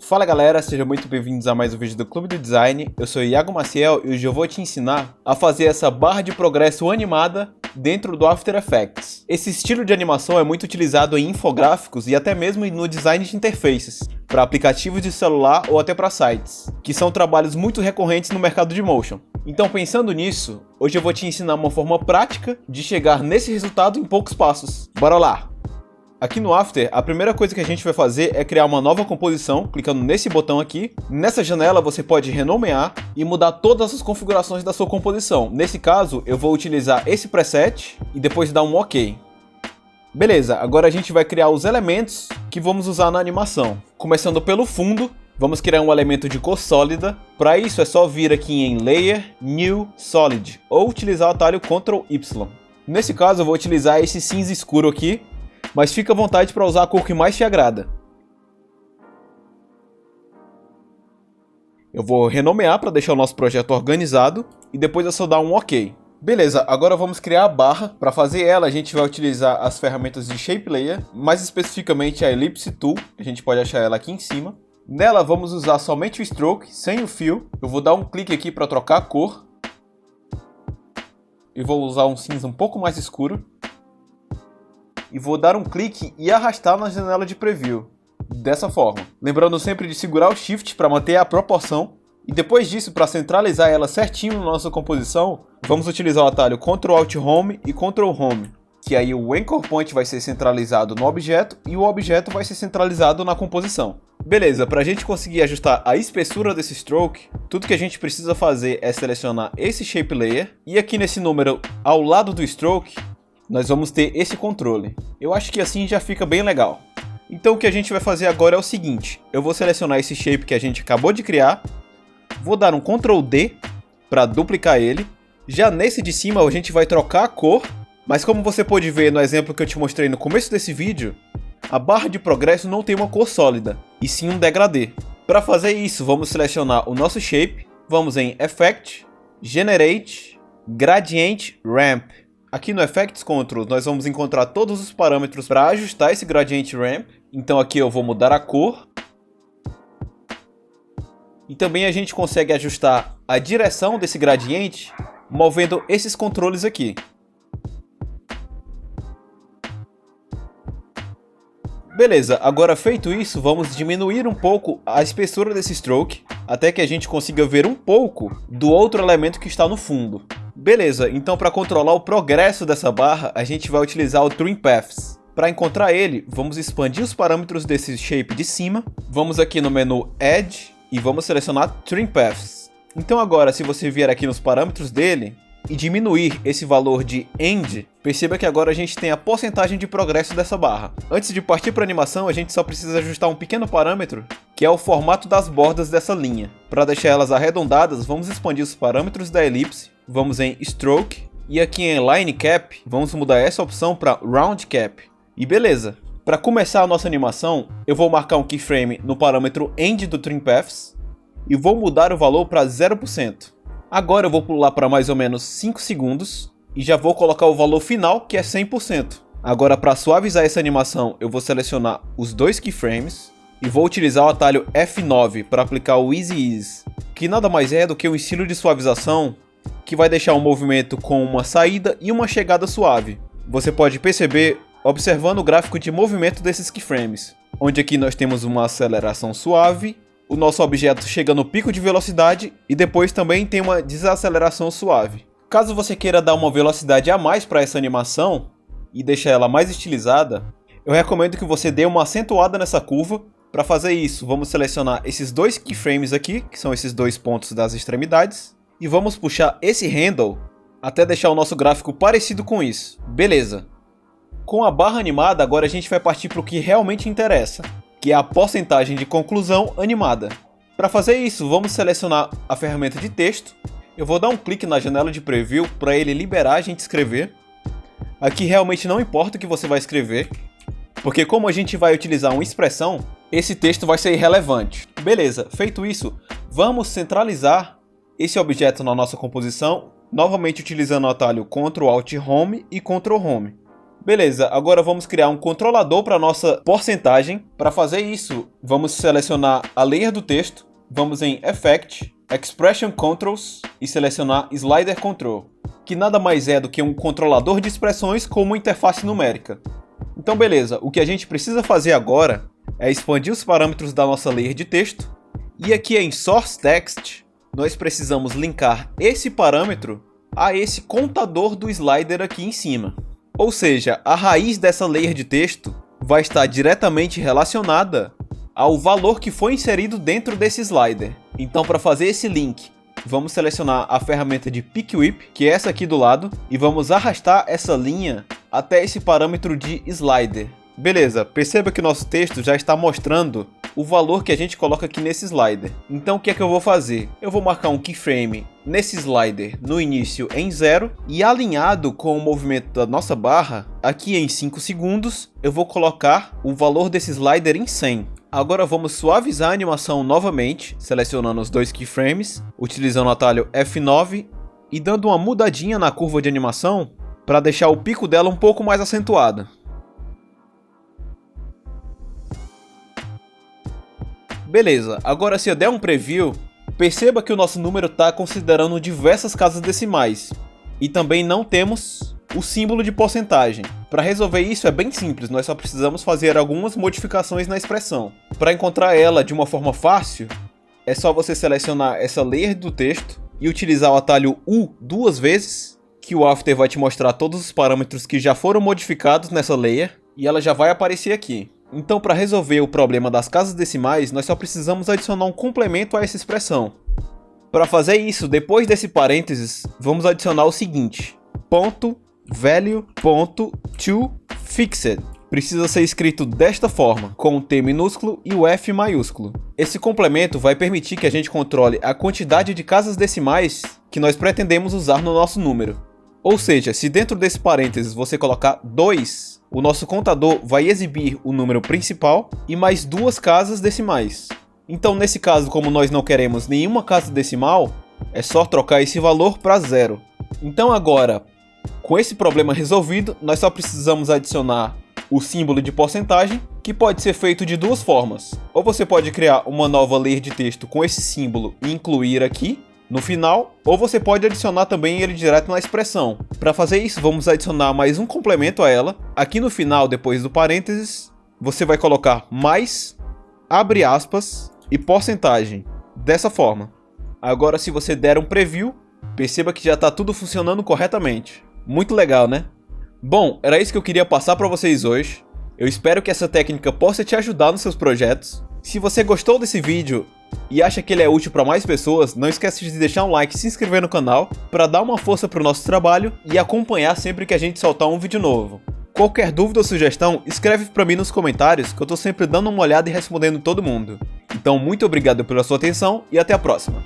Fala galera, sejam muito bem-vindos a mais um vídeo do Clube do Design. Eu sou Iago Maciel e hoje eu vou te ensinar a fazer essa barra de progresso animada dentro do After Effects. Esse estilo de animação é muito utilizado em infográficos e até mesmo no design de interfaces, para aplicativos de celular ou até para sites, que são trabalhos muito recorrentes no mercado de motion. Então, pensando nisso, hoje eu vou te ensinar uma forma prática de chegar nesse resultado em poucos passos. Bora lá! Aqui no After, a primeira coisa que a gente vai fazer é criar uma nova composição, clicando nesse botão aqui. Nessa janela você pode renomear e mudar todas as configurações da sua composição. Nesse caso, eu vou utilizar esse preset e depois dar um OK. Beleza, agora a gente vai criar os elementos que vamos usar na animação. Começando pelo fundo, vamos criar um elemento de cor sólida. Para isso é só vir aqui em Layer, New, Solid, ou utilizar o atalho Ctrl Y. Nesse caso eu vou utilizar esse cinza escuro aqui, mas fica à vontade para usar a cor que mais te agrada. Eu vou renomear para deixar o nosso projeto organizado e depois é só dar um OK. Beleza, agora vamos criar a barra. Para fazer ela, a gente vai utilizar as ferramentas de Shape Layer, mais especificamente a Ellipse Tool, a gente pode achar ela aqui em cima. Nela vamos usar somente o Stroke, sem o fio. Eu vou dar um clique aqui para trocar a cor. E vou usar um cinza um pouco mais escuro. E vou dar um clique e arrastar na janela de preview, dessa forma. Lembrando sempre de segurar o Shift para manter a proporção. E depois disso, para centralizar ela certinho na nossa composição, vamos utilizar o atalho Ctrl Alt Home e Ctrl Home. Que aí o Anchor Point vai ser centralizado no objeto e o objeto vai ser centralizado na composição. Beleza, para a gente conseguir ajustar a espessura desse stroke, tudo que a gente precisa fazer é selecionar esse Shape Layer. E aqui nesse número, ao lado do stroke, nós vamos ter esse controle. Eu acho que assim já fica bem legal. Então o que a gente vai fazer agora é o seguinte. Eu vou selecionar esse shape que a gente acabou de criar. Vou dar um Ctrl D para duplicar ele. Já nesse de cima a gente vai trocar a cor. Mas como você pode ver no exemplo que eu te mostrei no começo desse vídeo, a barra de progresso não tem uma cor sólida, e sim um degradê. Para fazer isso, vamos selecionar o nosso shape. Vamos em Effect, Generate, Gradient Ramp. Aqui no Effects Controls nós vamos encontrar todos os parâmetros para ajustar esse Gradient Ramp. Então aqui eu vou mudar a cor. E também a gente consegue ajustar a direção desse gradiente movendo esses controles aqui. Beleza, agora feito isso, vamos diminuir um pouco a espessura desse stroke, até que a gente consiga ver um pouco do outro elemento que está no fundo. Beleza, então para controlar o progresso dessa barra, a gente vai utilizar o Trim Paths. Para encontrar ele, vamos expandir os parâmetros desse shape de cima, vamos aqui no menu Edge e vamos selecionar Trim Paths. Então agora, se você vier aqui nos parâmetros dele e diminuir esse valor de End, perceba que agora a gente tem a porcentagem de progresso dessa barra. Antes de partir para a animação, a gente só precisa ajustar um pequeno parâmetro, que é o formato das bordas dessa linha. Para deixar elas arredondadas, vamos expandir os parâmetros da elipse, vamos em Stroke, e aqui em Line Cap, vamos mudar essa opção para Round Cap. E beleza! Para começar a nossa animação, eu vou marcar um keyframe no parâmetro End do Trim Paths, e vou mudar o valor para 0%. Agora eu vou pular para mais ou menos 5 segundos e já vou colocar o valor final, que é 100%. Agora, para suavizar essa animação, eu vou selecionar os dois keyframes e vou utilizar o atalho F9 para aplicar o Easy Ease, que nada mais é do que um estilo de suavização que vai deixar um movimento com uma saída e uma chegada suave. Você pode perceber observando o gráfico de movimento desses keyframes, onde aqui nós temos uma aceleração suave, o nosso objeto chega no pico de velocidade e depois também tem uma desaceleração suave. Caso você queira dar uma velocidade a mais para essa animação e deixar ela mais estilizada, eu recomendo que você dê uma acentuada nessa curva. Para fazer isso, vamos selecionar esses dois keyframes aqui, que são esses dois pontos das extremidades, e vamos puxar esse handle até deixar o nosso gráfico parecido com isso. Beleza! Com a barra animada, agora a gente vai partir para o que realmente interessa, que é a porcentagem de conclusão animada. Para fazer isso, vamos selecionar a ferramenta de texto. Eu vou dar um clique na janela de preview para ele liberar a gente escrever. Aqui realmente não importa o que você vai escrever, porque como a gente vai utilizar uma expressão, esse texto vai ser irrelevante. Beleza, feito isso, vamos centralizar esse objeto na nossa composição, novamente utilizando o atalho Ctrl Alt Home e Ctrl Home. Beleza, agora vamos criar um controlador para nossa porcentagem. Para fazer isso, vamos selecionar a layer do texto, vamos em Effect, Expression Controls e selecionar Slider Control, que nada mais é do que um controlador de expressões com uma interface numérica. Então beleza, o que a gente precisa fazer agora é expandir os parâmetros da nossa layer de texto, e aqui em Source Text, nós precisamos linkar esse parâmetro a esse contador do slider aqui em cima. Ou seja, a raiz dessa layer de texto vai estar diretamente relacionada ao valor que foi inserido dentro desse slider. Então, para fazer esse link, vamos selecionar a ferramenta de Pick Whip, que é essa aqui do lado, e vamos arrastar essa linha até esse parâmetro de slider. Beleza, perceba que nosso texto já está mostrando o valor que a gente coloca aqui nesse slider. Então o que é que eu vou fazer? Eu vou marcar um keyframe nesse slider no início em 0 e alinhado com o movimento da nossa barra, aqui em 5 segundos, eu vou colocar o valor desse slider em 100. Agora vamos suavizar a animação novamente, selecionando os dois keyframes, utilizando o atalho F9 e dando uma mudadinha na curva de animação para deixar o pico dela um pouco mais acentuado. Beleza, agora se eu der um preview, perceba que o nosso número está considerando diversas casas decimais. E também não temos o símbolo de porcentagem. Para resolver isso é bem simples, nós só precisamos fazer algumas modificações na expressão. Para encontrar ela de uma forma fácil, é só você selecionar essa layer do texto e utilizar o atalho U duas vezes, que o After vai te mostrar todos os parâmetros que já foram modificados nessa layer, e ela já vai aparecer aqui. Então, para resolver o problema das casas decimais, nós só precisamos adicionar um complemento a essa expressão. Para fazer isso, depois desse parênteses, vamos adicionar o seguinte: .value.toFixed. Precisa ser escrito desta forma, com o T minúsculo e o F maiúsculo. Esse complemento vai permitir que a gente controle a quantidade de casas decimais que nós pretendemos usar no nosso número. Ou seja, se dentro desse parênteses você colocar 2, o nosso contador vai exibir o número principal e mais duas casas decimais. Então, nesse caso, como nós não queremos nenhuma casa decimal, é só trocar esse valor para 0. Então agora, com esse problema resolvido, nós só precisamos adicionar o símbolo de porcentagem, que pode ser feito de duas formas. Ou você pode criar uma nova layer de texto com esse símbolo e incluir aqui no final, ou você pode adicionar também ele direto na expressão. Para fazer isso, vamos adicionar mais um complemento a ela. Aqui no final, depois do parênteses, você vai colocar mais, abre aspas, e porcentagem, dessa forma. Agora, se você der um preview, perceba que já está tudo funcionando corretamente. Muito legal, né? Bom, era isso que eu queria passar para vocês hoje. Eu espero que essa técnica possa te ajudar nos seus projetos. Se você gostou desse vídeo e acha que ele é útil para mais pessoas, não esqueça de deixar um like e se inscrever no canal para dar uma força para o nosso trabalho e acompanhar sempre que a gente soltar um vídeo novo. Qualquer dúvida ou sugestão, escreve para mim nos comentários que eu estou sempre dando uma olhada e respondendo todo mundo. Então muito obrigado pela sua atenção e até a próxima.